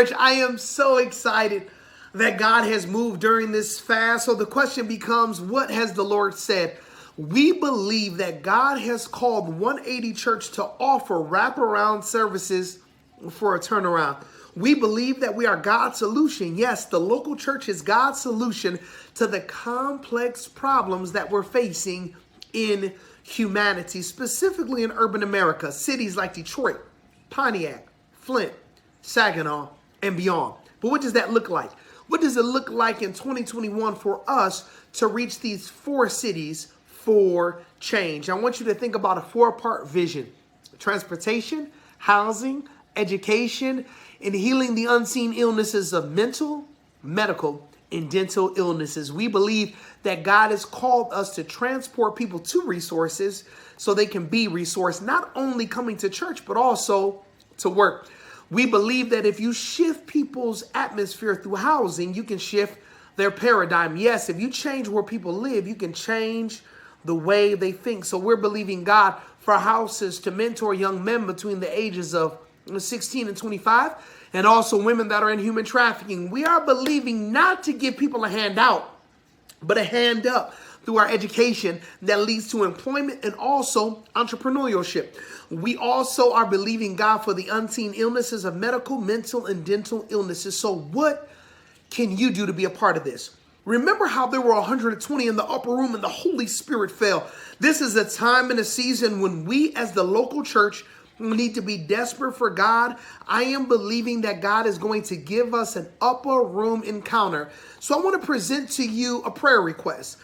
church. I am so excited that God has moved during this fast. So the question becomes, what has the Lord said? We believe that God has called 180 Church to offer wraparound services for a turnaround. We believe that we are God's solution. Yes, the local church is God's solution to the complex problems that we're facing in humanity, specifically in urban America, cities like Detroit, Pontiac, Flint, Saginaw, and beyond. But what does that look like? What does it look like in 2021 for us to reach these 4 cities for change? I want you to think about a 4-part vision: transportation, housing, education, and healing the unseen illnesses of mental, medical, and dental illnesses. We believe that God has called us to transport people to resources so they can be resourced, not only coming to church, but also to work. We believe that if you shift people's atmosphere through housing, you can shift their paradigm. Yes, if you change where people live, you can change the way they think. So we're believing God for houses to mentor young men between the ages of 16 and 25, and also women that are in human trafficking. We are believing not to give people a handout, but a hand up through our education that leads to employment and also entrepreneurship. We also are believing God for the unseen illnesses of medical, mental, and dental illnesses. So what can you do to be a part of this? Remember how there were 120 in the upper room and the Holy Spirit fell. This is a time and a season when we as the local church need to be desperate for God. I am believing that God is going to give us an upper room encounter. So I want to present to you a prayer request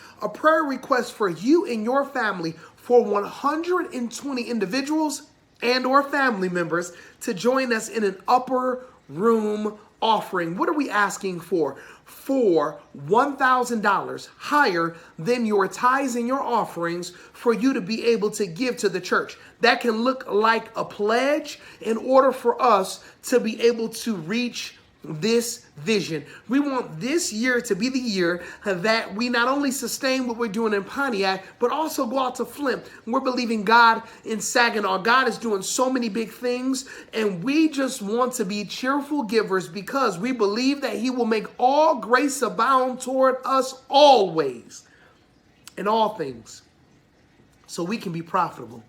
for you and your family for 120 individuals and or family members to join us in an upper room offering. What are we asking for? For $1,000 higher than your tithes and your offerings for you to be able to give to the church. That can look like a pledge in order for us to be able to reach this vision. We want this year to be the year that we not only sustain what we're doing in Pontiac, but also go out to Flint. We're believing God in Saginaw. God is doing so many big things, and we just want to be cheerful givers because we believe that He will make all grace abound toward us always in all things, so we can be profitable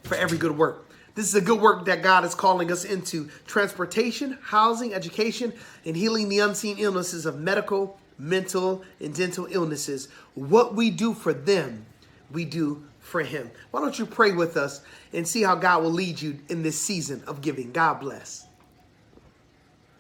for every good work. This is a good work that God is calling us into: transportation, housing, education, and healing the unseen illnesses of medical, mental, and dental illnesses. What we do for them, we do for Him. Why don't you pray with us and see how God will lead you in this season of giving? God bless.